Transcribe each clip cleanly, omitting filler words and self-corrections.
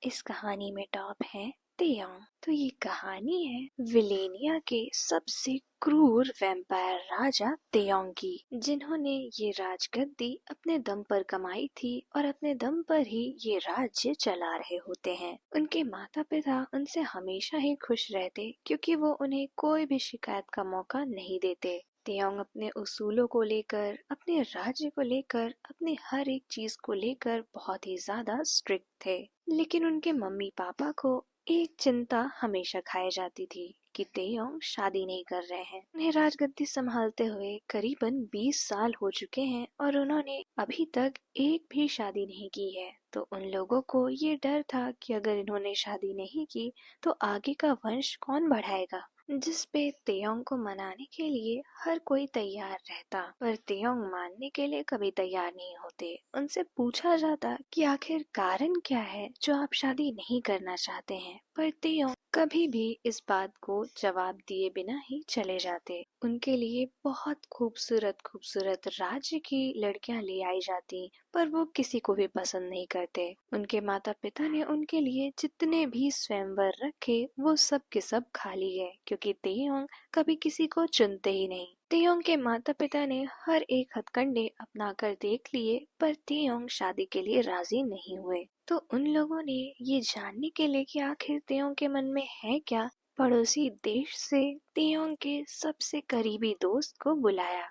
इस कहानी में टॉप है तेयोंग। तो ये कहानी है विलेनिया के सबसे क्रूर वैम्पायर राजा तेयोंग की, जिन्होंने ये राजगद्दी अपने दम पर कमाई थी और अपने दम पर ही ये राज्य चला रहे होते हैं। उनके माता पिता उनसे हमेशा ही खुश रहते क्योंकि वो उन्हें कोई भी शिकायत का मौका नहीं देते। तेयोंग अपने उसूलों को लेकर, अपने राज्य को लेकर, अपने हर एक चीज को लेकर बहुत ही ज्यादा स्ट्रिक्ट थे। लेकिन उनके मम्मी पापा को एक चिंता हमेशा खाई जाती थी कि तेयोंग शादी नहीं कर रहे हैं। उन्हें राजगद्दी संभालते हुए करीबन 20 साल हो चुके हैं और उन्होंने अभी तक एक भी शादी नहीं की है। तो उन लोगों को ये डर था कि अगर इन्होंने शादी नहीं की तो आगे का वंश कौन बढ़ाएगा, जिस पे तेयोंग को मनाने के लिए हर कोई तैयार रहता, पर तेयोंग मानने के लिए कभी तैयार नहीं होते। उनसे पूछा जाता कि आखिर कारण क्या है जो आप शादी नहीं करना चाहते हैं, पर तेयोंग कभी भी इस बात को जवाब दिए बिना ही चले जाते। उनके लिए बहुत खूबसूरत खूबसूरत राज्य की लड़कियां ले आई जाती, पर वो किसी को भी पसंद नहीं करते। उनके माता पिता ने उनके लिए जितने भी स्वयंवर रखे वो सब के सब खाली है, क्योंकि तेयोंग कभी किसी को चुनते ही नहीं। तेयोंग के माता पिता ने हर एक हथकंडे अपना कर देख लिए, पर तेयोंग शादी के लिए राजी नहीं हुए। तो उन लोगों ने ये जानने के लिए कि आखिर तेयोंग के मन में है क्या, पड़ोसी देश से तेयोंग के सबसे करीबी दोस्त को बुलाया,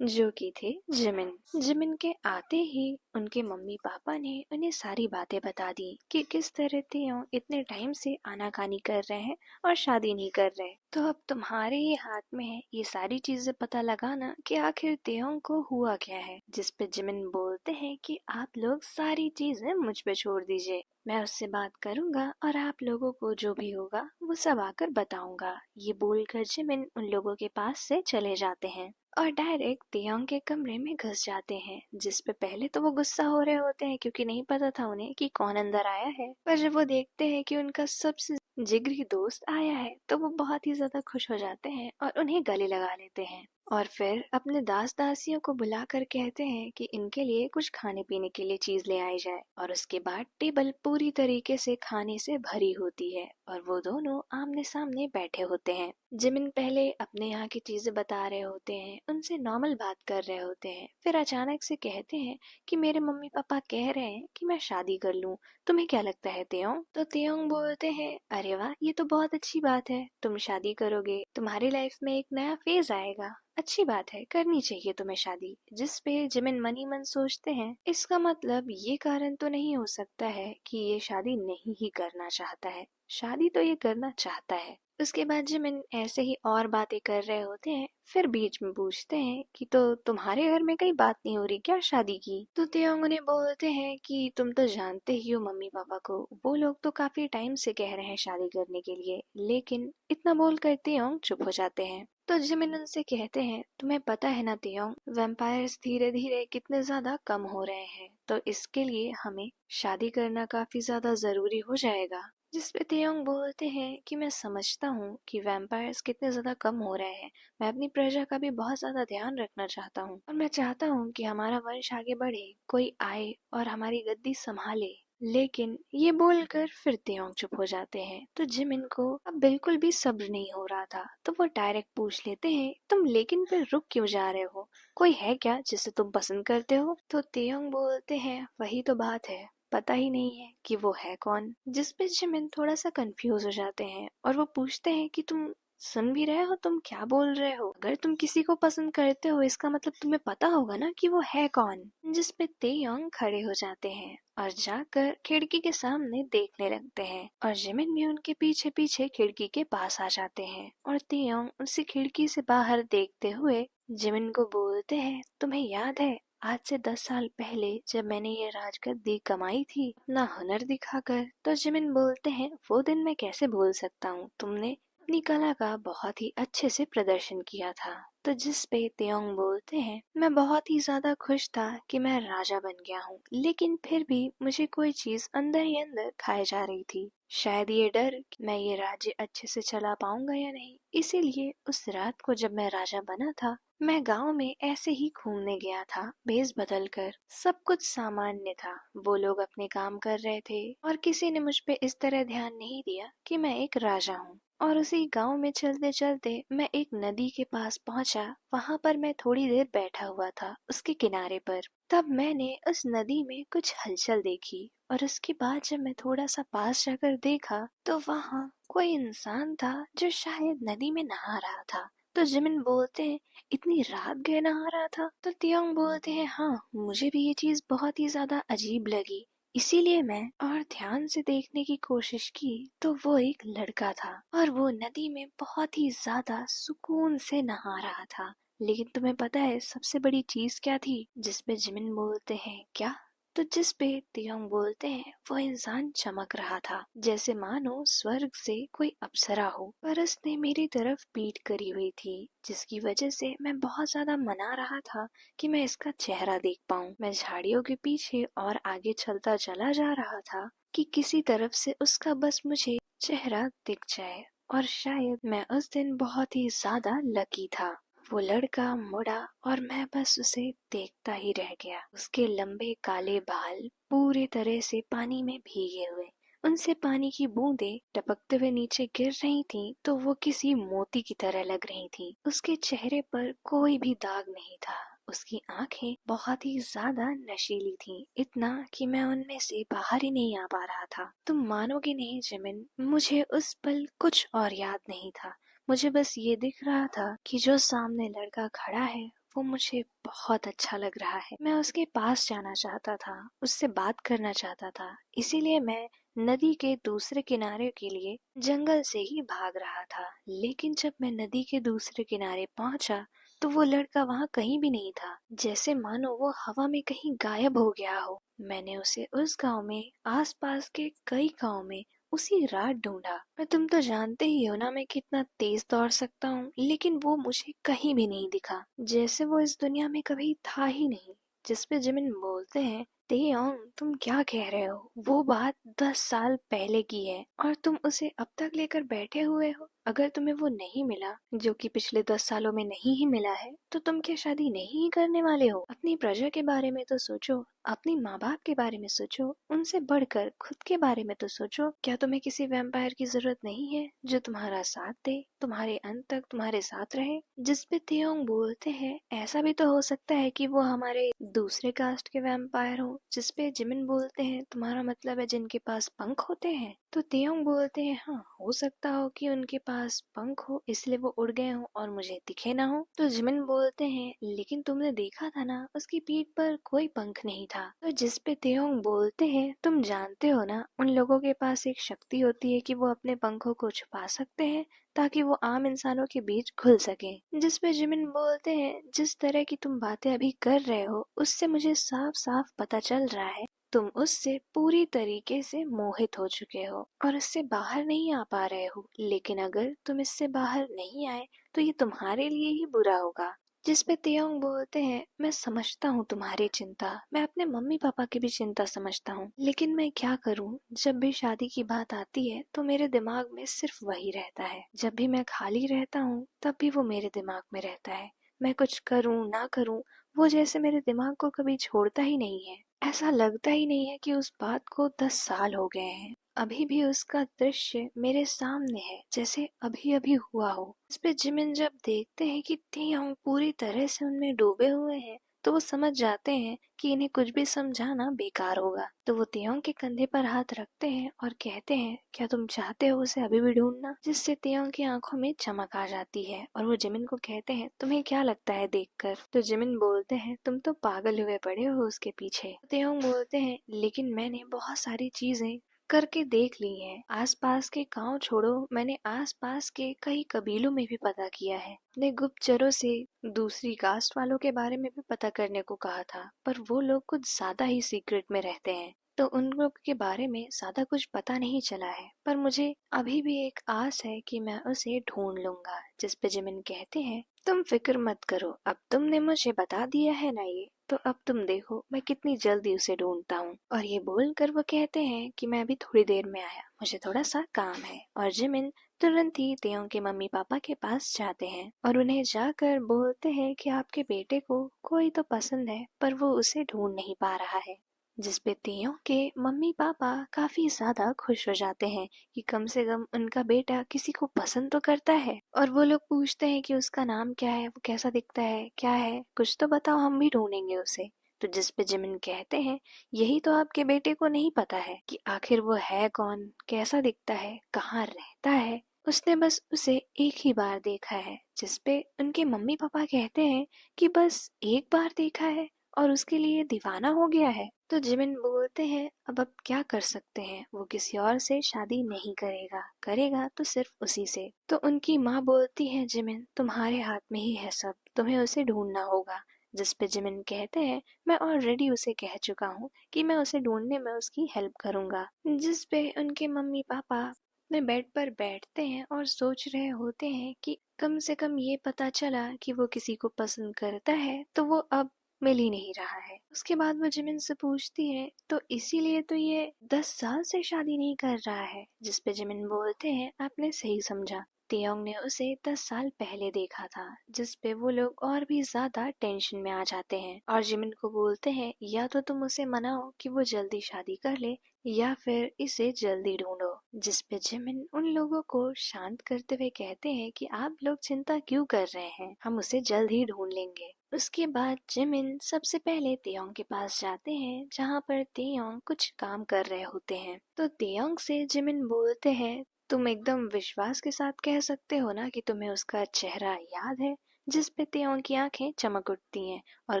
जो कि थे जिमिन। जिमिन के आते ही उनके मम्मी पापा ने उन्हें सारी बातें बता दी कि किस तरह तेयोंग इतने टाइम से आनाकानी कर रहे हैं और शादी नहीं कर रहे। तो अब तुम्हारे ही हाथ में है ये सारी चीजें पता लगाना कि आखिर तेयोंग को हुआ क्या है। जिस पे जिमिन बोलते हैं कि आप लोग सारी चीजें मुझ पे छोड़ दीजिए, मैं उससे बात करूंगा और आप लोगों को जो भी होगा वो सब आकर बताऊंगा। ये बोलकर जिमिन उन लोगों के पास से चले जाते हैं और डायरेक्ट तेयोंग के कमरे में घुस जाते हैं। जिस पे पहले तो वो गुस्सा हो रहे होते हैं क्योंकि नहीं पता था उन्हें कि कौन अंदर आया है, पर जब वो देखते हैं कि उनका सबसे जिगरी दोस्त आया है तो वो बहुत ही ज्यादा खुश हो जाते हैं और उन्हें गले लगा लेते हैं। और फिर अपने दास दासियों को बुलाकर कहते हैं कि इनके लिए कुछ खाने पीने के लिए चीज ले आई जाए। और उसके बाद टेबल पूरी तरीके से खाने से भरी होती है और वो दोनों आमने सामने बैठे होते हैं। जिमिन पहले अपने यहाँ की चीजें बता रहे होते हैं, उनसे नॉर्मल बात कर रहे होते हैं, फिर अचानक से कहते हैं कि मेरे मम्मी पापा कह रहे हैं कि मैं शादी कर लूं, तुम्हें क्या लगता है तेयोंग? तो तेयोंग बोलते हैं, अरे वाह, ये तो बहुत अच्छी बात है, तुम शादी करोगे, तुम्हारी लाइफ में एक नया फेज आएगा, अच्छी बात है, करनी चाहिए तुम्हें शादी। जिस पे जिमिन मन ही मन सोचते हैं, इसका मतलब ये कारण तो नहीं हो सकता है कि ये शादी नहीं ही करना चाहता है, शादी तो ये करना चाहता है। उसके बाद जिमिन ऐसे ही और बातें कर रहे होते हैं, फिर बीच में पूछते हैं कि तो तुम्हारे घर में कहीं बात नहीं हो रही क्या शादी की? तो तेयोंग उन्हें बोलते हैं कि तुम तो जानते ही हो मम्मी पापा को, वो लोग तो काफी टाइम से कह रहे हैं शादी करने के लिए। लेकिन इतना बोलकर तेयोंग चुप हो जाते हैं। तो जिमिन उनसे कहते हैं, तुम्हें पता है ना तेयोंग, वैम्पायर्स धीरे धीरे कितने ज्यादा कम हो रहे हैं, तो इसके लिए हमें शादी करना काफी ज्यादा जरूरी हो जाएगा। जिस पे तेयोंग बोलते हैं कि मैं समझता हूँ कि वैम्पायर्स कितने ज्यादा कम हो रहे हैं, मैं अपनी प्रजा का भी बहुत ज्यादा ध्यान रखना चाहता हूँ और मैं चाहता हूँ कि हमारा वंश आगे बढ़े, कोई आए और हमारी गद्दी संभाले। लेकिन ये बोलकर फिर तेयोंग चुप हो जाते हैं। तो जिमिन को अब बिल्कुल भी सब्र नहीं हो रहा था, तो वो डायरेक्ट पूछ लेते हैं, तुम लेकिन फिर रुक क्यों जा रहे हो, कोई है क्या जिसे तुम पसंद करते हो? तो तेयोंग बोलते हैं, वही तो बात है, पता ही नहीं है कि वो है कौन। जिस पे जिमिन थोड़ा सा कंफ्यूज हो जाते हैं और वो पूछते हैं कि तुम सुन भी रहे हो, तुम क्या बोल रहे हो? अगर तुम किसी को पसंद करते हो इसका मतलब तुम्हें पता होगा ना कि वो है कौन। जिस पे तेयोंग खड़े हो जाते हैं और जाकर खिड़की के सामने देखने लगते हैं और जिमिन भी उनके पीछे पीछे खिड़की के पास आ जाते हैं और तेयोंग उनसे खिड़की से बाहर देखते हुए जिमिन को बोलते हैं, तुम्हें याद है आज से 10 साल पहले जब मैंने ये राजगद्दी कमाई थी अपना हुनर दिखाकर? तो जिमिन बोलते हैं, वो दिन मैं कैसे भूल सकता हूँ, तुमने अपनी कला का बहुत ही अच्छे से प्रदर्शन किया था। तो जिस पे तेयोंग बोलते हैं, मैं बहुत ही ज्यादा खुश था कि मैं राजा बन गया हूँ, लेकिन फिर भी मुझे कोई चीज अंदर ही अंदर खाए जा रही थी, शायद ये डर कि मैं ये राज्य अच्छे से चला पाऊंगा या नहीं। इसीलिए उस रात को जब मैं राजा बना था मैं गांव में ऐसे ही घूमने गया था, भेस बदल कर। सब कुछ सामान्य था। वो लोग अपने काम कर रहे थे और किसी ने मुझ पे इस तरह ध्यान नहीं दिया कि मैं एक राजा हूँ। और उसी गांव में चलते चलते मैं एक नदी के पास पहुंचा। वहां पर मैं थोड़ी देर बैठा हुआ था उसके किनारे पर। तब मैंने उस नदी में कुछ हलचल देखी और उसके बाद जब मैं थोड़ा सा पास जाकर देखा तो वहाँ कोई इंसान था जो शायद नदी में नहा रहा था। तो जिमिन बोलते हैं, इतनी रात गए नहा रहा था? तो तियोंग बोलते हैं, हाँ, मुझे भी ये चीज बहुत ही ज्यादा अजीब लगी, इसीलिए मैं और ध्यान से देखने की कोशिश की तो वो एक लड़का था और वो नदी में बहुत ही ज्यादा सुकून से नहा रहा था। लेकिन तुम्हें पता है सबसे बड़ी चीज क्या थी? जिसपे जिमिन बोलते हैं, क्या? तो जिस पे तियोंग बोलते हैं वो इंसान चमक रहा था, जैसे मानो स्वर्ग से कोई अप्सरा हो, पर उसने मेरी तरफ पीठ करी हुई थी, जिसकी वजह से मैं बहुत ज्यादा मना रहा था कि मैं इसका चेहरा देख पाऊं। मैं झाड़ियों के पीछे और आगे चलता चला जा रहा था कि किसी तरफ से उसका बस मुझे चेहरा दिख जाए। और शायद मैं उस दिन बहुत ही ज्यादा लकी था। वो लड़का मुड़ा और मैं बस उसे देखता ही रह गया। उसके लंबे काले बाल पूरी तरह से पानी में भीगे हुए, उनसे पानी की बूंदें टपकते हुए नीचे गिर रही थीं, तो वो किसी मोती की तरह लग रही थीं। उसके चेहरे पर कोई भी दाग नहीं था। उसकी आंखें बहुत ही ज्यादा नशीली थीं, इतना कि मैं उनमें से बाहर ही नहीं आ पा रहा था। तुम मानोगे नहीं जिमिन, मुझे उस पल कुछ और याद नहीं था। मुझे बस ये दिख रहा था कि जो सामने लड़का खड़ा है वो मुझे बहुत अच्छा लग रहा है। मैं उसके पास जाना चाहता था, उससे बात करना चाहता था। इसीलिए मैं नदी के दूसरे किनारे के लिए जंगल से ही भाग रहा था। लेकिन जब मैं नदी के दूसरे किनारे पहुंचा तो वो लड़का वहां कहीं भी नहीं था, जैसे मानो वो हवा में कहीं गायब हो गया हो। मैंने उसे उस गांव में, आसपास के कई गांव में उसी रात ढूंढा। और तुम तो जानते ही हो ना मैं कितना तेज दौड़ सकता हूँ, लेकिन वो मुझे कहीं भी नहीं दिखा, जैसे वो इस दुनिया में कभी था ही नहीं। जिसपे जिमिन बोलते हैं, तेयोंग तुम क्या कह रहे हो? वो बात 10 साल पहले की है और तुम उसे अब तक लेकर बैठे हुए हो। अगर तुम्हें वो नहीं मिला, जो कि पिछले 10 सालों में नहीं ही मिला है, तो तुम क्या शादी नहीं ही करने वाले हो? अपनी प्रजा के बारे में तो सोचो, अपनी माँ बाप के बारे में सोचो, उनसे बढ़कर खुद के बारे में तो सोचो। क्या तुम्हें किसी वैम्पायर की जरूरत नहीं है जो तुम्हारा साथ दे, तुम्हारे अंत तक तुम्हारे साथ रहे? जिसपे तेयोंग बोलते हैं, ऐसा भी तो हो सकता है कि वो हमारे दूसरे कास्ट के वैम्पायर हो। जिसपे जिमिन बोलते हैं, तुम्हारा मतलब है जिनके पास पंख होते हैं? तो तेयोंग बोलते हैं, हाँ, हो सकता हो कि उनके पास पंख हो, इसलिए वो उड़ गए हो और मुझे दिखे ना हो। तो जिमिन बोलते हैं, लेकिन तुमने देखा था ना, उसकी पीठ पर कोई पंख नहीं था। तो जिसपे तेयोंग बोलते हैं, तुम जानते हो ना, उन लोगों के पास एक शक्ति होती है कि वो अपने पंखों को छुपा सकते हैं ताकि वो आम इंसानों के बीच घुल सके। जिसपे जिमिन बोलते हैं, जिस तरह की तुम बातें अभी कर रहे हो उससे मुझे साफ साफ पता चल रहा है तुम उससे पूरी तरीके से मोहित हो चुके हो और उससे बाहर नहीं आ पा रहे हो। लेकिन अगर तुम इससे बाहर नहीं आए तो ये तुम्हारे लिए ही बुरा होगा। जिसपे तेयोंग बोलते हैं, मैं समझता हूँ तुम्हारी चिंता, मैं अपने मम्मी पापा की भी चिंता समझता हूँ, लेकिन मैं क्या करूँ? जब भी शादी की बात आती है तो मेरे दिमाग में सिर्फ वही रहता है। जब भी मैं खाली रहता हूँ तब भी वो मेरे दिमाग में रहता है। मैं कुछ करूँ ना करूँ, वो जैसे मेरे दिमाग को कभी छोड़ता ही नहीं है। ऐसा लगता ही नहीं है कि उस बात को 10 साल हो गए हैं। अभी भी उसका दृश्य मेरे सामने है, जैसे अभी अभी हुआ हो। इस पे जिमिन जब देखते हैं कि तेयोंग पूरी तरह से उनमें डूबे हुए हैं तो वो समझ जाते हैं कि इन्हें कुछ भी समझाना बेकार होगा। तो वो तेयोंग के कंधे पर हाथ रखते हैं और कहते हैं, क्या तुम चाहते हो उसे अभी भी ढूंढना? जिससे तेयोंग की आंखों में चमक आ जाती है और वो जिमिन को कहते हैं, तुम्हें क्या लगता है देखकर? तो जिमिन बोलते हैं, तुम तो पागल हुए पड़े हो उसके पीछे। तेयोंग बोलते हैं, लेकिन मैंने बहुत सारी चीजें करके देख ली है। आसपास के गांव छोड़ो, मैंने आसपास के कई कबीलों में भी पता किया है। ने गुप्तचरों से दूसरी कास्ट वालों के बारे में भी पता करने को कहा था, पर वो लोग कुछ ज्यादा ही सीक्रेट में रहते हैं, तो उन लोग के बारे में ज्यादा कुछ पता नहीं चला है। पर मुझे अभी भी एक आस है कि मैं उसे ढूंढ लूंगा। जिस पे जिमिन कहते हैं, तुम फिक्र मत करो, अब तुमने मुझे बता दिया है ना ये, तो अब तुम देखो मैं कितनी जल्दी उसे ढूंढता हूँ। और ये बोलकर वो कहते हैं कि मैं भी थोड़ी देर में आया, मुझे थोड़ा सा काम है। और जिमिन तुरंत ही तेयोंग के मम्मी पापा के पास जाते हैं और उन्हें जाकर बोलते हैं कि आपके बेटे को कोई तो पसंद है पर वो उसे ढूंढ नहीं पा रहा है। जिस पे तेयोंग के मम्मी पापा काफी ज्यादा खुश हो जाते हैं कि कम से कम उनका बेटा किसी को पसंद तो करता है। और वो लोग पूछते हैं कि उसका नाम क्या है, वो कैसा दिखता है, क्या है, कुछ तो बताओ, हम भी ढूंढेंगे उसे। तो जिस पे जिमिन कहते हैं यही तो आपके बेटे को नहीं पता है कि आखिर वो है कौन, कैसा दिखता है, कहाँ रहता है। उसने बस उसे एक ही बार देखा है। जिस पे उनके मम्मी पापा कहते हैं कि बस एक बार देखा है और उसके लिए दीवाना हो गया है। तो जिमिन बोलते हैं अब क्या कर सकते हैं, वो किसी और से शादी नहीं करेगा, करेगा तो सिर्फ उसी से। तो उनकी माँ बोलती है जिमिन तुम्हारे हाथ में ही है सब, तुम्हें उसे ढूंढना होगा। जिस पे जिमिन कहते हैं मैं ऑलरेडी उसे कह चुका हूँ कि मैं उसे ढूंढने में उसकी हेल्प करूंगा। जिस पे उनके मम्मी पापा अपने बेड पर बैठते हैं और सोच रहे होते हैं कि कम से कम ये पता चला कि वो किसी को पसंद करता है तो वो अब मिल ही नहीं रहा है। उसके बाद वो जिमिन से पूछती है तो इसीलिए तो ये 10 साल से शादी नहीं कर रहा है। जिस पे जिमिन बोलते हैं आपने सही समझा, तेयोंग ने उसे 10 साल पहले देखा था। जिस पे वो लोग और भी ज्यादा टेंशन में आ जाते हैं और जिमिन को बोलते हैं या तो तुम उसे मनाओ कि वो जल्दी शादी कर ले या फिर इसे जल्दी ढूंढो। जिस पे जिमिन उन लोगों को शांत करते हुए कहते हैं कि आप लोग चिंता क्यों कर रहे हैं, हम उसे जल्द ही ढूंढ लेंगे। उसके बाद जिमिन सबसे पहले तेयोंग के पास जाते हैं जहाँ पर तेयोंग कुछ काम कर रहे होते हैं। तो तेयोंग से जिमिन बोलते हैं तुम एकदम विश्वास के साथ कह सकते हो ना कि तुम्हें उसका चेहरा याद है। जिस पे तेयोंग की आंखें चमक उठती हैं और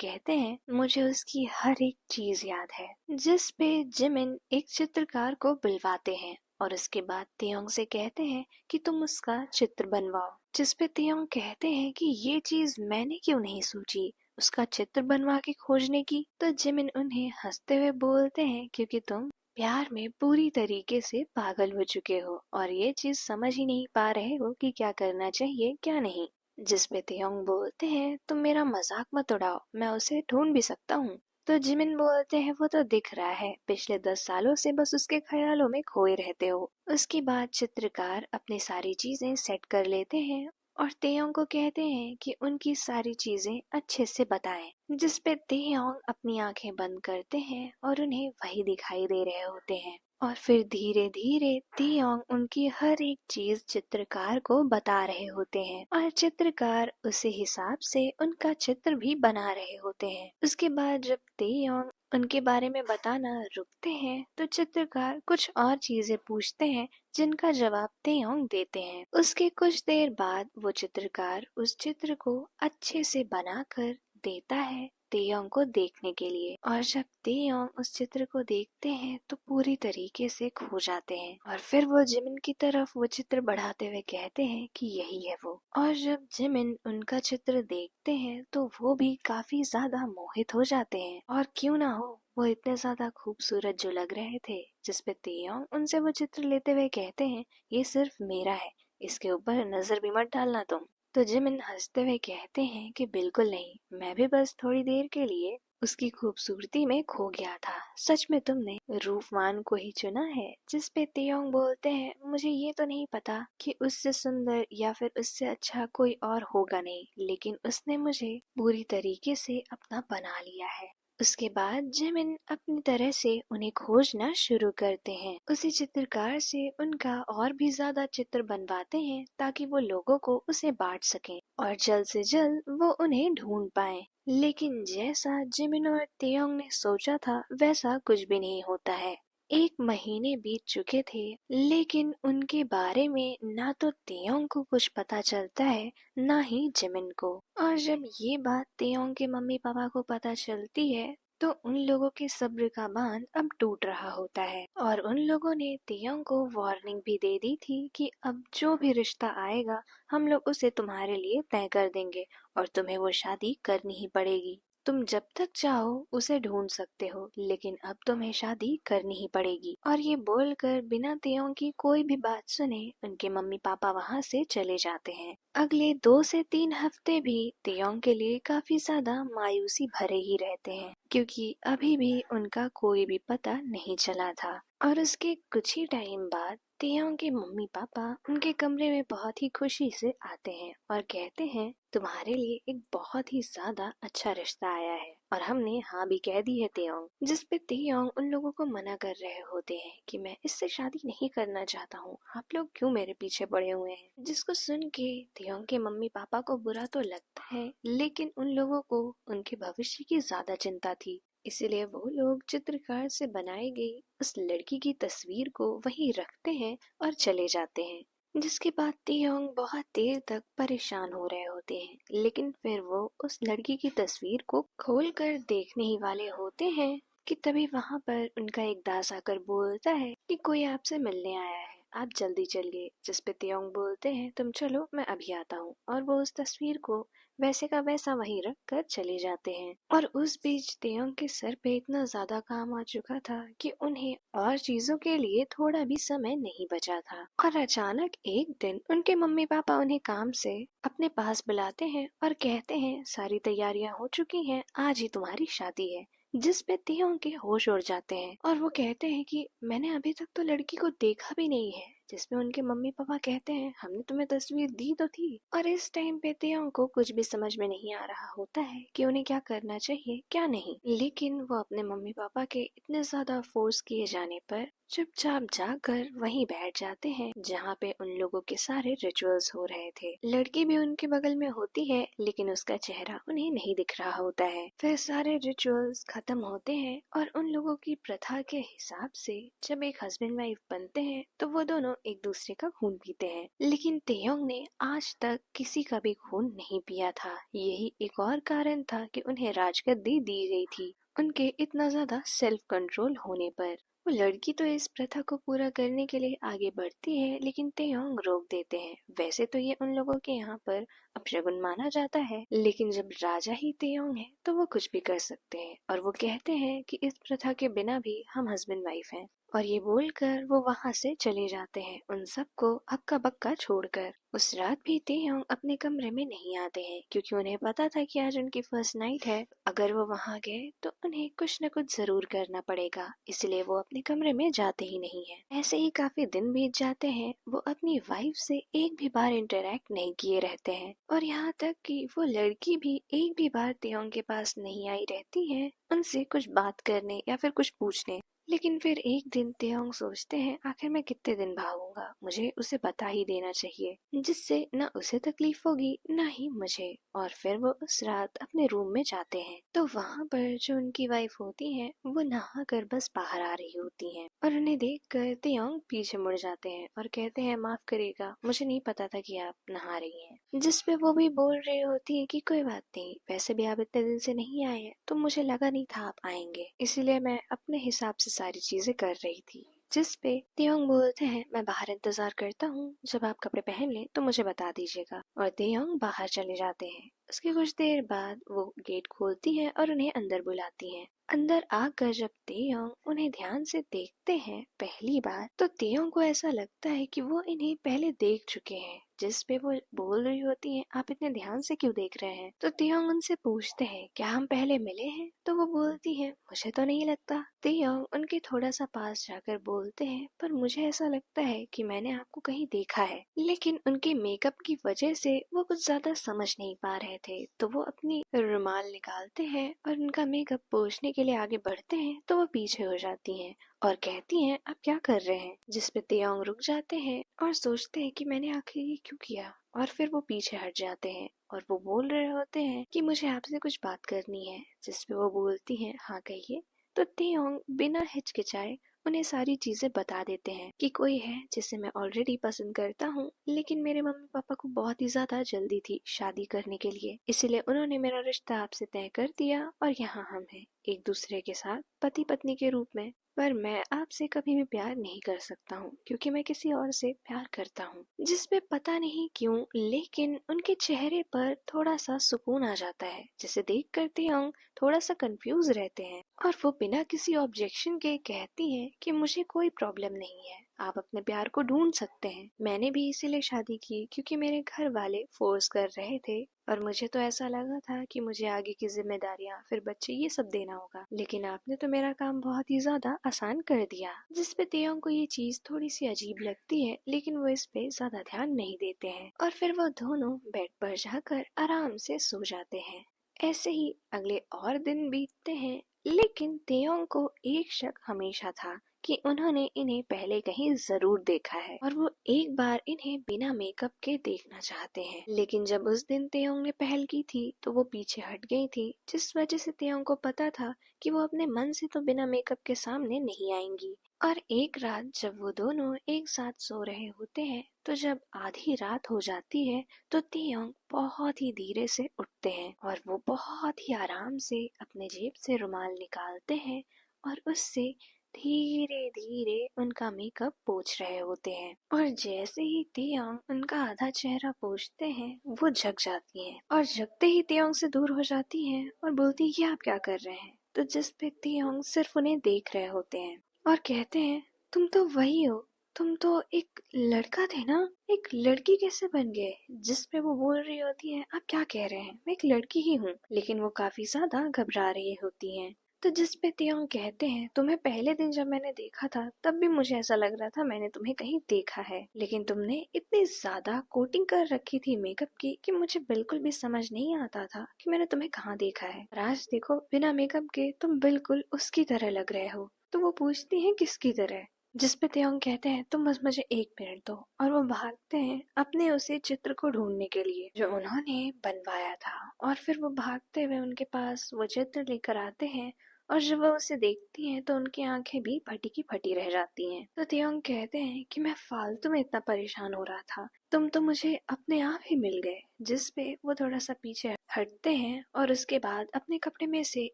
कहते हैं मुझे उसकी हर एक चीज याद है। जिस पे जिमिन एक चित्रकार को बुलवाते हैं और उसके बाद तेयोंग से कहते हैं कि तुम उसका चित्र बनवाओ। जिस पे तेयोंग कहते हैं कि ये चीज मैंने क्यों नहीं सोची, उसका चित्र बनवा के खोजने की। तो जिमिन उन्हें हंसते हुए बोलते हैं क्योंकि तुम प्यार में पूरी तरीके से पागल हो चुके हो और ये चीज समझ ही नहीं पा रहे हो कि क्या करना चाहिए क्या नहीं। जिस पे तेयोंग बोलते हैं तुम मेरा मजाक मत उड़ाओ, मैं उसे ढूंढ भी सकता हूँ। तो जिमिन बोलते हैं वो तो दिख रहा है, पिछले 10 सालों से बस उसके ख्यालों में खोए रहते हो। उसके बाद चित्रकार अपनी सारी चीजें सेट कर लेते हैं और तेयोंग को कहते हैं कि उनकी सारी चीजें अच्छे से बताएं। जिस पे तेयोंग अपनी आंखें बंद करते हैं और उन्हें वही दिखाई दे रहे होते हैं। और फिर धीरे धीरे तेयोंग उनकी हर एक चीज चित्रकार को बता रहे होते हैं और चित्रकार उसी हिसाब से उनका चित्र भी बना रहे होते हैं। उसके बाद जब तेयोंग उनके बारे में बताना रुकते हैं तो चित्रकार कुछ और चीजें पूछते हैं जिनका जवाब तेयोंग देते हैं। उसके कुछ देर बाद वो चित्रकार उस चित्र को अच्छे से बनाकर देता है तेयोंग को देखने के लिए। और जब तेयोंग उस चित्र को देखते हैं तो पूरी तरीके से खो जाते हैं और फिर वो जिमिन की तरफ वो चित्र बढ़ाते हुए कहते हैं कि यही है वो। और जब जिमिन उनका चित्र देखते हैं तो वो भी काफी ज्यादा मोहित हो जाते हैं और क्यों ना हो वो इतने ज्यादा खूबसूरत जो लग रहे थे। जिस पे तेयोंग उनसे वो चित्र लेते हुए कहते हैं ये सिर्फ मेरा है, इसके ऊपर नजर भी मत डालना तुम। तो जिमिन हंसते हुए कहते हैं कि बिल्कुल नहीं, मैं भी बस थोड़ी देर के लिए उसकी खूबसूरती में खो गया था, सच में तुमने रूपवान को ही चुना है। जिस पे तेयोंग बोलते हैं मुझे ये तो नहीं पता कि उससे सुंदर या फिर उससे अच्छा कोई और होगा नहीं, लेकिन उसने मुझे पूरी तरीके से अपना बना लिया है। उसके बाद जिमिन अपनी तरह से उन्हें खोजना शुरू करते हैं। उसी चित्रकार से उनका और भी ज्यादा चित्र बनवाते हैं ताकि वो लोगों को उसे बांट सकें और जल्द से जल्द वो उन्हें ढूंढ पाएं। लेकिन जैसा जिमिन और तेयोंग ने सोचा था वैसा कुछ भी नहीं होता है। 1 महीने बीत चुके थे लेकिन उनके बारे में ना तो तेयोंग को कुछ पता चलता है ना ही जिमिन को। और जब ये बात तेयोंग के मम्मी पापा को पता चलती है तो उन लोगों के सब्र का बांध अब टूट रहा होता है और उन लोगों ने तेयोंग को वार्निंग भी दे दी थी कि अब जो भी रिश्ता आएगा हम लोग उसे तुम्हारे लिए तय कर देंगे और तुम्हें वो शादी करनी ही पड़ेगी। तुम जब तक चाहो उसे ढूंढ सकते हो, लेकिन अब तुम्हें शादी करनी ही पड़ेगी। और ये बोलकर बिना तेयोंग की कोई भी बात सुने उनके मम्मी पापा वहाँ से चले जाते हैं। अगले 2 से 3 हफ्ते भी तेयोंग के लिए काफी ज्यादा मायूसी भरे ही रहते हैं, क्योंकि अभी भी उनका कोई भी पता नहीं चला था। और उसके कुछ ही टाइम बाद तेयोंग के मम्मी पापा उनके कमरे में बहुत ही खुशी से आते हैं और कहते हैं, तुम्हारे लिए एक बहुत ही ज्यादा अच्छा रिश्ता आया है और हमने हाँ भी कह दी है तेयोंग। जिस पे तेयोंग उन लोगों को मना कर रहे होते हैं कि मैं इससे शादी नहीं करना चाहता हूँ, आप लोग क्यों मेरे पीछे पड़े हुए हैं। जिसको सुन के तेयोंग के मम्मी पापा को बुरा तो लगता है, लेकिन उन लोगों को उनके भविष्य की ज्यादा चिंता थी। इसीलिए वो लोग चित्रकार से बनाई गई उस लड़की की तस्वीर को वहीं रखते हैं और चले जाते हैं। जिसके बाद तेयोंग बहुत देर तक परेशान हो रहे होते हैं, लेकिन फिर वो उस लड़की की तस्वीर को खोलकर देखने ही वाले होते हैं कि तभी वहां पर उनका एक दास आकर बोलता है कि कोई आपसे मिलने आया है, आप जल्दी चलिए। जिस पे तेयोंग बोलते हैं, तुम चलो मैं अभी आता हूँ। और वो उस तस्वीर को वैसे का वैसा वहीं रख कर चले जाते हैं। और उस बीच तेयोंग के सर पे इतना ज्यादा काम आ चुका था कि उन्हें और चीजों के लिए थोड़ा भी समय नहीं बचा था। और अचानक एक दिन उनके मम्मी पापा उन्हें काम से अपने पास बुलाते हैं और कहते हैं, सारी तैयारियां हो चुकी हैं, आज ही तुम्हारी शादी है। जिस पे तेयोंग के होश उड़ जाते हैं और वो कहते हैं कि मैंने अभी तक तो लड़की को देखा भी नहीं है। जिसमें उनके मम्मी पापा कहते हैं, हमने तुम्हें तस्वीर दी तो थी। और इस टाइम पे तेयोंग को कुछ भी समझ में नहीं आ रहा होता है कि उन्हें क्या करना चाहिए क्या नहीं। लेकिन वो अपने मम्मी पापा के इतने ज्यादा फोर्स किए जाने पर चुपचाप जाकर वहीं बैठ जाते हैं जहाँ पे उन लोगों के सारे रिचुअल्स हो रहे थे। लड़की भी उनके बगल में होती है, लेकिन उसका चेहरा उन्हें नहीं दिख रहा होता है। फिर सारे रिचुअल्स खत्म होते हैं और उन लोगों की प्रथा के हिसाब से जब एक हस्बैंड वाइफ बनते हैं तो वो दोनों एक दूसरे का खून पीते हैं। लेकिन तेयोंग ने आज तक किसी का भी खून नहीं पिया था। यही एक और कारण था कि उन्हें राजगद्दी दी गई थी, उनके इतना ज्यादा सेल्फ कंट्रोल होने पर। वो लड़की तो इस प्रथा को पूरा करने के लिए आगे बढ़ती है, लेकिन तेयोंग रोक देते हैं। वैसे तो ये उन लोगों के यहाँ पर अपशगुन माना जाता है, लेकिन जब राजा ही तेयोंग है तो वो कुछ भी कर सकते हैं। और वो कहते हैं कि इस प्रथा के बिना भी हम हस्बैंड वाइफ हैं। और ये बोलकर वो वहाँ से चले जाते हैं, उन सबको हक्का बक्का छोड़कर। उस रात भी तेयोंग अपने कमरे में नहीं आते हैं, क्योंकि उन्हें पता था कि आज उनकी फर्स्ट नाइट है। अगर वो वहाँ गए तो उन्हें कुछ न कुछ जरूर करना पड़ेगा, इसलिए वो अपने कमरे में जाते ही नहीं है। ऐसे ही काफी दिन बीत जाते हैं, वो अपनी वाइफ से एक भी बार इंटरेक्ट नहीं किए रहते हैं। और यहाँ तक कि वो लड़की भी एक भी बार तेयोंग के पास नहीं आई रहती है उनसे कुछ बात करने या फिर कुछ पूछने। लेकिन फिर एक दिन तेयोंग सोचते हैं, आखिर मैं कितने दिन भागूंगा, मुझे उसे बता ही देना चाहिए, जिससे न उसे तकलीफ होगी न ही मुझे। और फिर वो उस रात अपने रूम में जाते हैं तो वहाँ पर जो उनकी वाइफ होती है वो नहा कर बस बाहर आ रही होती हैं। और उन्हें देख कर तेयोंग पीछे मुड़ जाते हैं और कहते हैं, माफ करिएगा, मुझे नहीं पता था कि आप नहा रही हैं। जिसपे वो भी बोल रही होती है कि कोई बात नहीं, वैसे भी आप इतने दिन से नहीं आए हैं तो मुझे लगा नहीं था आप आएंगे, इसलिए मैं अपने हिसाब से सारी चीजें कर रही थी। जिस पे तेयोंग बोलते हैं, मैं बाहर इंतजार करता हूँ, जब आप कपड़े पहन लें तो मुझे बता दीजिएगा। और तेयोंग बाहर चले जाते हैं। उसके कुछ देर बाद वो गेट खोलती है और उन्हें अंदर बुलाती है। अंदर आकर जब तेयोंग उन्हें ध्यान से देखते हैं पहली बार, तो तेयोंग को ऐसा लगता है कि वो इन्हें पहले देख चुके हैं। जिस पे वो बोल रही होती हैं, आप इतने ध्यान से क्यों देख रहे हैं। तो तेयोंग उनसे पूछते हैं, क्या हम पहले मिले हैं। तो वो बोलती हैं, मुझे तो नहीं लगता। तेयोंग उनके थोड़ा सा पास जाकर बोलते हैं, पर मुझे ऐसा लगता है कि मैंने आपको कहीं देखा है। लेकिन उनके मेकअप की वजह से वो कुछ ज्यादा समझ नहीं पा रहे थे, तो वो अपनी रुमाल निकालते हैं और उनका मेकअप पोंछने के लिए आगे बढ़ते हैं तो वो पीछे हो जाती हैं और कहती हैं, आप क्या कर रहे हैं। जिस पे तेयोंग रुक जाते हैं और सोचते हैं कि मैंने आखिर ये क्यों किया। और फिर वो पीछे हट जाते हैं और वो बोल रहे होते हैं कि मुझे आपसे कुछ बात करनी है। जिस पे वो बोलती हैं, हाँ कहिए। तो तेयोंग बिना हिचकिचाए उन्हें सारी चीजें बता देते हैं कि कोई है जिसे मैं ऑलरेडी पसंद करता हूँ, लेकिन मेरे मम्मी पापा को बहुत ही ज्यादा जल्दी थी शादी करने के लिए, इसलिए उन्होंने मेरा रिश्ता आपसे तय कर दिया और यहाँ हम हैं एक दूसरे के साथ पति पत्नी के रूप में। पर मैं आपसे कभी भी प्यार नहीं कर सकता हूँ, क्योंकि मैं किसी और से प्यार करता हूँ। जिसपे पता नहीं क्यों, लेकिन उनके चेहरे पर थोड़ा सा सुकून आ जाता है, जिसे देख कर तेयोंग थोड़ा सा कंफ्यूज रहते हैं और वो बिना किसी ऑब्जेक्शन के कहती हैं कि मुझे कोई प्रॉब्लम नहीं है, आप अपने प्यार को ढूंढ सकते हैं। मैंने भी इसीलिए शादी की क्योंकि मेरे घर वाले फोर्स कर रहे थे और मुझे तो ऐसा लगा था कि मुझे आगे की जिम्मेदारियां, फिर बच्चे, ये सब देना होगा, लेकिन आपने तो मेरा काम बहुत ही ज्यादा आसान कर दिया। जिस पे तेयोंग को ये चीज थोड़ी सी अजीब लगती है, लेकिन वो इस पे ज्यादा ध्यान नहीं देते हैं और फिर वो दोनों बेड पर जाकर आराम से सो जाते हैं। ऐसे ही अगले और दिन बीतते हैं, लेकिन तेयोंग को एक शक हमेशा था कि उन्होंने इन्हें पहले कहीं जरूर देखा है और वो एक बार इन्हें बिना मेकअप के देखना चाहते हैं। लेकिन जब उस दिन तेयोंग ने पहल की थी तो वो पीछे हट गई थी, जिस वजह से तेयोंग को पता था कि वो अपने मन से तो बिना मेकअप के सामने नहीं आएंगी। और एक रात जब वो दोनों एक साथ सो रहे होते हैं, तो जब आधी रात हो जाती है तो तेयोंग बहुत ही धीरे से उठते हैं और वो बहुत ही आराम से अपने जेब से रुमाल निकालते हैं और उससे धीरे धीरे उनका मेकअप पोंछ रहे होते हैं। और जैसे ही तेयोंग उनका आधा चेहरा पोंछते हैं, वो जग जाती हैं और जगते ही तेयोंग से दूर हो जाती हैं और बोलती है कि आप क्या कर रहे हैं। तो जिस पे तेयोंग सिर्फ उन्हें देख रहे होते हैं और कहते हैं, तुम तो वही हो, तुम तो एक लड़का थे ना, एक लड़की कैसे बन गए। जिस पे वो बोल रही होती है, आप क्या कह रहे हैं, मैं एक लड़की ही हूँ, लेकिन वो काफी ज्यादा घबरा रही होती हैं। तो जिस पे तेयोंग कहते हैं, तुम्हें पहले दिन जब मैंने देखा था तब भी मुझे ऐसा लग रहा था मैंने तुम्हें कहीं देखा है, लेकिन तुमने इतनी ज्यादा कोटिंग कर रखी थी मेकअप की कि मुझे बिल्कुल भी समझ नहीं आता था कि मैंने तुम्हें कहाँ देखा है। और आज देखो, बिना मेकअप के तुम बिल्कुल उसकी तरह लग रहे हो। तो वो पूछती है, किसकी तरह। जिस पे तेयोंग कहते हैं, तुम बस मुझे 1 मिनट दो, और वो भागते हैं अपने उसी चित्र को ढूंढने के लिए जो उन्होंने बनवाया था। और फिर वो भागते हुए उनके पास वो चित्र लेकर आते हैं और जब वो उसे देखती हैं तो उनकी आंखें भी फटी की फटी रह जाती हैं। तो तेयोंग कहते हैं कि मैं फालतू में इतना परेशान हो रहा था, तुम तो मुझे अपने आप ही मिल गए। जिस पे वो थोड़ा सा पीछे हटते हैं और उसके बाद अपने कपड़े में से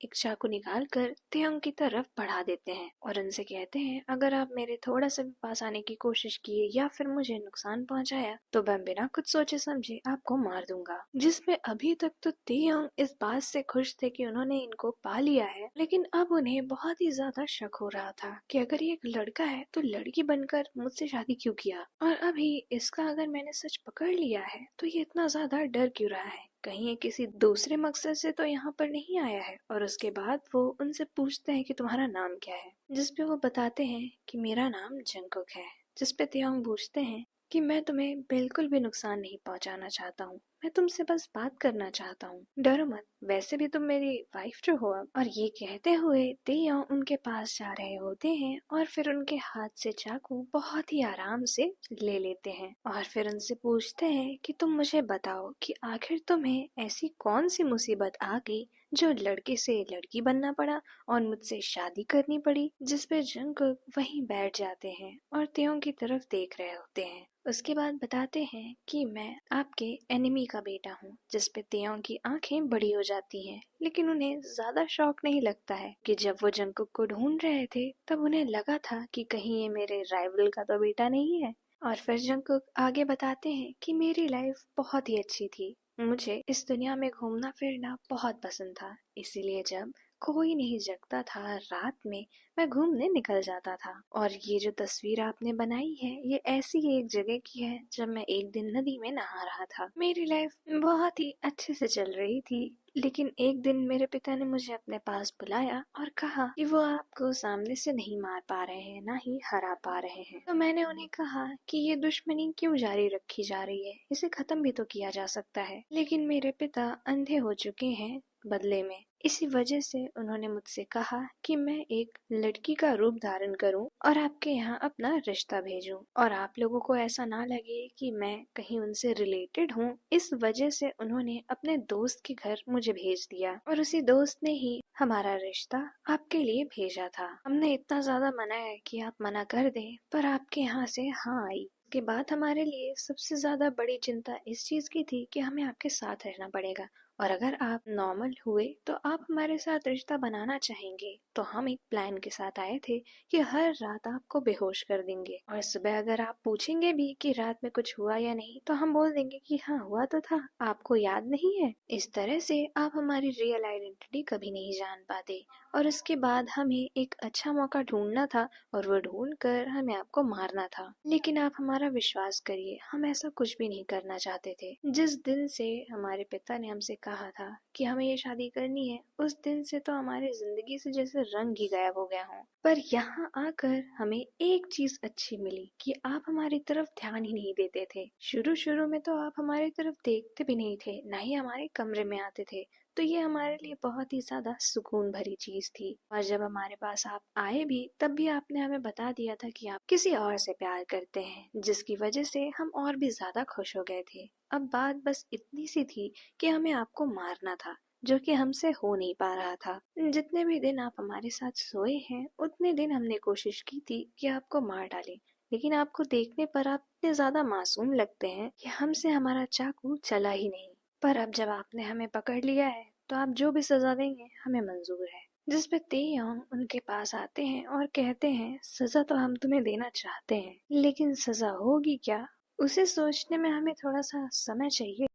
एक चाकू निकाल कर तेयोंग की तरफ बढ़ा देते हैं और उनसे कहते हैं, अगर आप मेरे थोड़ा सा भी पास आने की कोशिश किए या फिर मुझे नुकसान पहुंचाया तो मैं बिना कुछ सोचे समझे आपको मार दूंगा। जिसमें अभी तक तो तेयोंग इस बात से खुश थे कि उन्होंने इनको पा लिया है, लेकिन अब उन्हें बहुत ही ज्यादा शक हो रहा था कि अगर ये एक लड़का है तो लड़की बनकर मुझसे शादी क्यों किया, और अभी इसका अगर मैंने सच पकड़ लिया है तो ये इतना ज्यादा डर क्यों रहा है, कहीं ये किसी दूसरे मकसद से तो यहाँ पर नहीं आया है। और उसके बाद वो उनसे पूछते हैं कि तुम्हारा नाम क्या है, जिसपे वो बताते हैं कि मेरा नाम जंगकुक है। जिसपे तेयोंग पूछते हैं कि मैं तुम्हें बिल्कुल भी नुकसान नहीं पहुंचाना चाहता हूँ, मैं तुमसे बस बात करना चाहता हूँ, डरो मत, वैसे भी तुम मेरी वाइफ जो हो अब। और ये कहते हुए तेयोंग उनके पास जा रहे होते हैं और फिर उनके हाथ से चाकू बहुत ही आराम से ले लेते हैं और फिर उनसे पूछते हैं कि तुम मुझे बताओ कि आखिर तुम्हें ऐसी कौन सी मुसीबत आ गई जो लड़के से लड़की बनना पड़ा और मुझसे शादी करनी पड़ी। जिस पे जंगकुक वहीं बैठ जाते हैं और तेयोंग की तरफ देख रहे होते हैं। उसके बाद बताते हैं कि मैं आपके एनिमी का बेटा हूँ। जिस पे तेयोंग की आंखें बड़ी हो जाती हैं, लेकिन उन्हें ज्यादा शौक नहीं लगता है कि जब वो जंगकुक को ढूंढ रहे थे तब उन्हें लगा था कि कहीं ये मेरे राइवल का तो बेटा नहीं है। और फिर जंगकुक आगे बताते हैं कि मेरी लाइफ बहुत ही अच्छी थी, मुझे इस दुनिया में घूमना फिरना बहुत पसंद था, इसीलिए जब कोई नहीं जगता था रात में मैं घूमने निकल जाता था। और ये जो तस्वीर आपने बनाई है ये ऐसी ही एक जगह की है जब मैं एक दिन नदी में नहा रहा था। मेरी लाइफ बहुत ही अच्छे से चल रही थी, लेकिन एक दिन मेरे पिता ने मुझे अपने पास बुलाया और कहा कि वो आपको सामने से नहीं मार पा रहे हैं, ना ही हरा पा रहे हैं। तो मैंने उन्हें कहा कि ये दुश्मनी क्यों जारी रखी जा रही है, इसे खत्म भी तो किया जा सकता है। लेकिन मेरे पिता अंधे हो चुके हैं बदले में, इसी वजह से उन्होंने मुझसे कहा कि मैं एक लड़की का रूप धारण करूं और आपके यहाँ अपना रिश्ता भेजूं और आप लोगों को ऐसा ना लगे कि मैं कहीं उनसे रिलेटेड हूँ। इस वजह से उन्होंने अपने दोस्त के घर मुझे भेज दिया और उसी दोस्त ने ही हमारा रिश्ता आपके लिए भेजा था। हमने इतना ज्यादा मनाया कि आप मना कर दें, पर आपके यहाँ से हाँ आई। के बाद हमारे लिए सबसे ज्यादा बड़ी चिंता इस चीज की थी कि हमें आपके साथ रहना पड़ेगा और अगर आप नॉर्मल हुए तो आप हमारे साथ रिश्ता बनाना चाहेंगे, तो हम एक प्लान के साथ आए थे कि हर रात आपको बेहोश कर देंगे और सुबह अगर आप पूछेंगे भी कि रात में कुछ हुआ या नहीं तो हम बोल देंगे कि हाँ हुआ तो था, आपको याद नहीं है। इस तरह से आप हमारी रियल आइडेंटिटी कभी नहीं जान पाते और उसके बाद हमें एक अच्छा मौका ढूंढना था और वो ढूंढ कर हमें आपको मारना था। लेकिन आप हमारा विश्वास करिए, हम ऐसा कुछ भी नहीं करना चाहते थे। जिस दिन से हमारे पिता ने हमसे कहा था कि हमें ये शादी करनी है, उस दिन से तो हमारी जिंदगी से जैसे रंग ही गायब हो गया हो। पर यहाँ आकर हमें एक चीज अच्छी मिली कि आप हमारी तरफ ध्यान ही नहीं देते थे। शुरू शुरू में तो आप हमारी तरफ देखते भी नहीं थे, ना ही हमारे कमरे में आते थे। तो ये हमारे लिए बहुत ही ज्यादा सुकून भरी चीज थी। और जब हमारे पास आप आए भी, तब भी आपने हमें बता दिया था कि आप किसी और से प्यार करते हैं, जिसकी वजह से हम और भी ज्यादा खुश हो गए थे। अब बात बस इतनी सी थी कि हमें आपको मारना था, जो कि हमसे हो नहीं पा रहा था। जितने भी दिन आप हमारे साथ सोए हैं, उतने दिन हमने कोशिश की थी कि आपको मार डालें, लेकिन आपको देखने पर आप इतने ज्यादा मासूम लगते हैं कि हमसे हमारा चाकू चला ही नहीं। पर अब जब आपने हमें पकड़ लिया है, तो आप जो भी सजा देंगे हमें मंजूर है। जिस पे तेयोंग उनके पास आते हैं और कहते हैं सजा तो हम तुम्हें देना चाहते हैं, लेकिन सजा होगी क्या, उसे सोचने में हमें थोड़ा सा समय चाहिए।